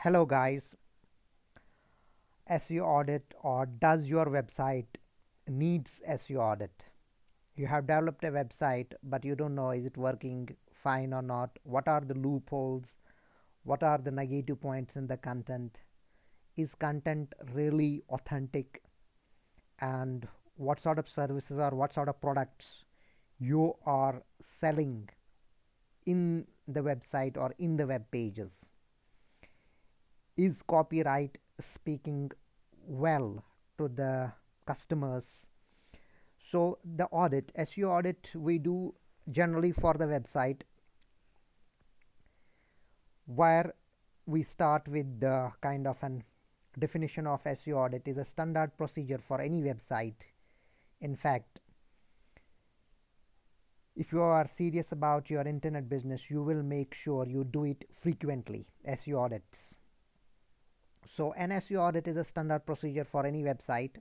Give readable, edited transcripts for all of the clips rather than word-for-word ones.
Hello guys, SEO audit or does your website needs SEO audit? You have developed a website but you don't know is it working fine or not? What are the loopholes? What are the negative points in the content? Is content really authentic? And what sort of services or what sort of products you are selling in the website or in the web pages? Is copyright speaking well to the customers? So the audit, SEO audit, we do generally for the website, where we start with the kind of an definition of SEO audit is a standard procedure for any website. In fact, if you are serious about your internet business, you will make sure you do it frequently. SEO audits. So an SEO audit is a standard procedure for any website,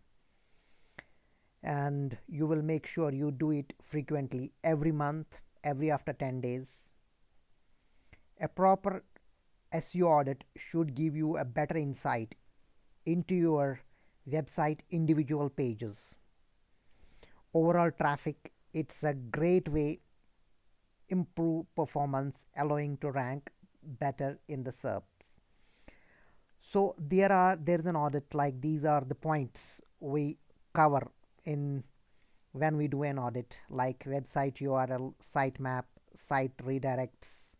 and you will make sure you do it frequently, every month, every after 10 days. A proper SEO audit should give you a better insight into your website individual pages, overall traffic. It's a great way improve performance, allowing to rank better in the SERPs. So there's an audit, like these are the points we cover in when we do an audit, like website URL, sitemap, site redirects,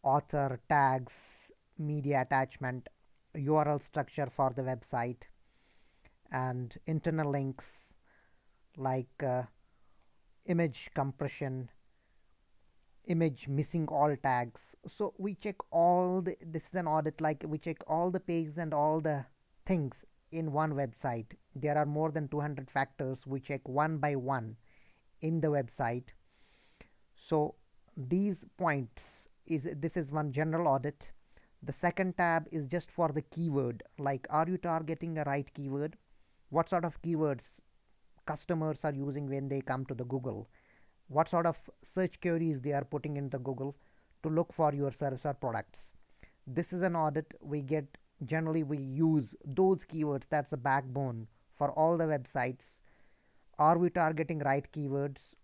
author tags, media attachment, URL structure for the website, and internal links like image compression, image missing all tags. So we check all this is an audit, like we check all the pages and all the things in one website. There are more than 200 factors we check one by one in the website. So these points is this is one general audit. The second tab is just for the keyword, like are you targeting a right keyword? What sort of keywords customers are using when they come to the Google? What sort of search queries they are putting into Google to look for your service or products? This is an audit we get. Generally we use those keywords. That's the backbone for all the websites. Are we targeting right keywords?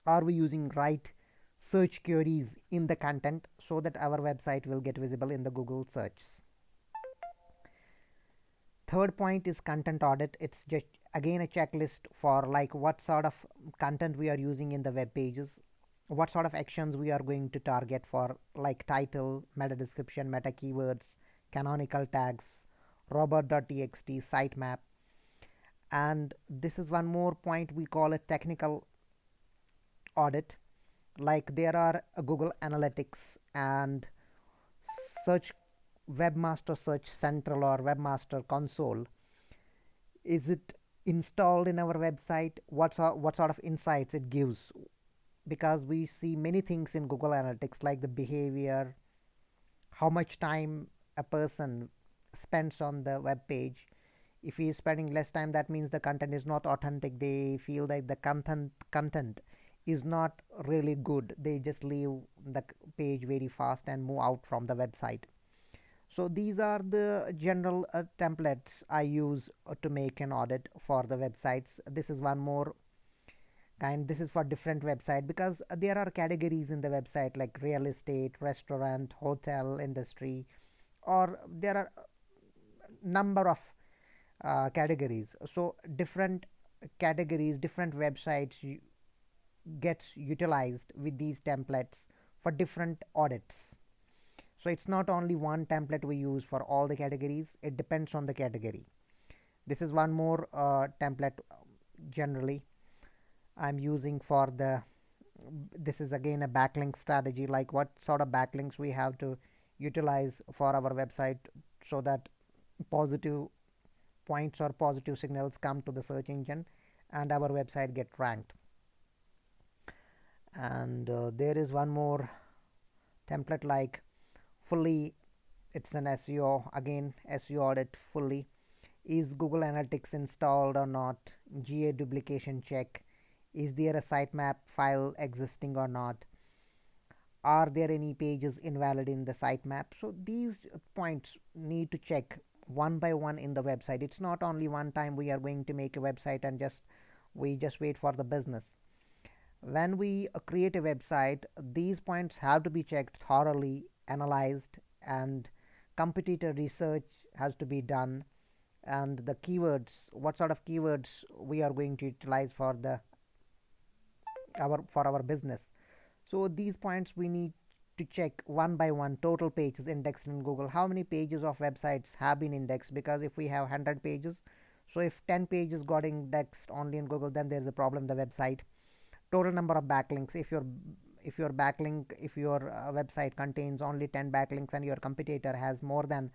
Are we using right search queries in the content so that our website will get visible in the Google search? Third point is content audit. It's just again a checklist for like what sort of content we are using in the web pages, what sort of actions we are going to target for, like title, meta description, meta keywords, canonical tags, Robot.txt, sitemap. And this is one more point we call a technical audit, like there are Google Analytics and search, webmaster search central or webmaster console. Is it installed in our website? What sort of insights it gives? Because we see many things in Google Analytics, like the behavior, how much time a person spends on the web page. If he is spending less time, that means the content is not authentic. They feel like the content is not really good. They just leave the page very fast and move out from the website. So these are the general templates I use to make an audit for the websites. This is one more kind. This is for different website, because there are categories in the website like real estate, restaurant, hotel industry, or there are number of categories. So different categories, different websites gets utilized with these templates for different audits. So it's not only one template we use for all the categories, it depends on the category. This is one more template generally I'm using for the, this is again a backlink strategy, like what sort of backlinks we have to utilize for our website so that positive points or positive signals come to the search engine and our website get ranked. And there is one more template, like fully, it's an SEO, again SEO audit fully. Is Google Analytics installed or not? GA duplication check. Is there a sitemap file existing or not? Are there any pages invalid in the sitemap? So these points need to check one by one in the website. It's not only one time we are going to make a website and we just wait for the business. When we create a website, these points have to be checked thoroughly, analyzed, and competitor research has to be done, and the keywords, what sort of keywords we are going to utilize for our business. So these points we need to check one by one. Total pages indexed in Google, how many pages of websites have been indexed, because if we have 100 pages, so if 10 pages got indexed only in Google, then there's a problem in the website. Total number of backlinks, if your website contains only 10 backlinks and your competitor has more than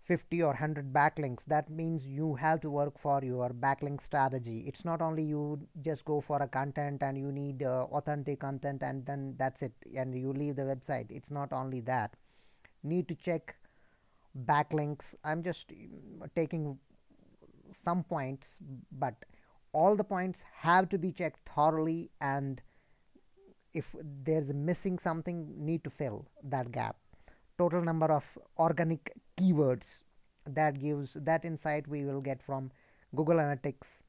50 or 100 backlinks, that means you have to work for your backlink strategy. It's not only you just go for a content and you need authentic content and then that's it and you leave the website. It's not only that. Need to check backlinks. I'm just taking some points, but all the points have to be checked thoroughly, and if there's missing something, need to fill that gap. Total number of organic keywords, that insight we will get from Google Analytics.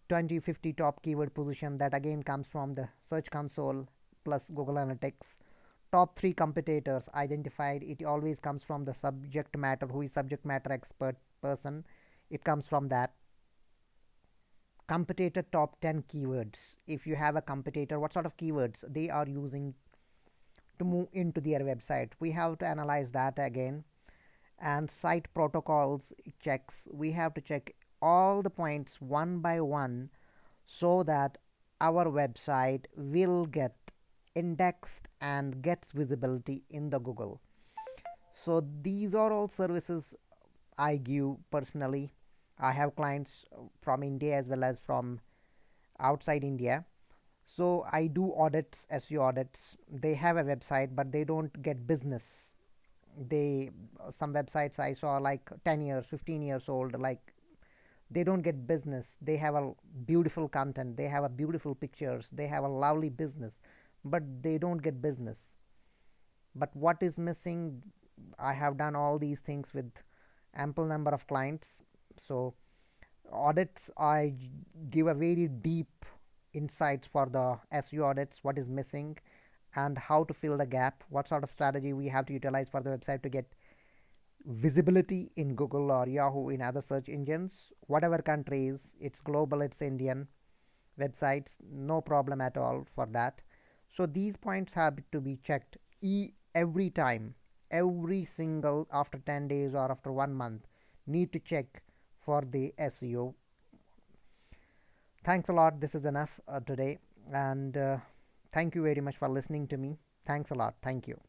2050 top keyword position, that again comes from the search console plus Google Analytics. Top 3 competitors identified, it always comes from the subject matter, who is subject matter expert person, it comes from that. Competitor top 10 keywords, if you have a competitor, what sort of keywords they are using to move into their website, we have to analyze that again. And site protocols checks, we have to check all the points one by one so that our website will get indexed and gets visibility in the Google. So these are all services I give personally. I have clients from India as well as from outside India. So I do audits, SEO audits. They have a website, but they don't get business. They Some websites I saw like 10 years, 15 years old, like they don't get business. They have a beautiful content, they have a beautiful pictures, they have a lovely business, but they don't get business. But what is missing? I have done all these things with ample number of clients. So audits, give a very deep insights for the SEO audits, what is missing and how to fill the gap, what sort of strategy we have to utilize for the website to get visibility in Google or Yahoo, in other search engines, whatever countries, it's global, it's Indian websites, no problem at all for that. So these points have to be checked every time, every single, after 10 days or after 1 month, need to check for the SEO. Thanks a lot. This is enough today, and thank you very much for listening to me. Thanks a lot. Thank you.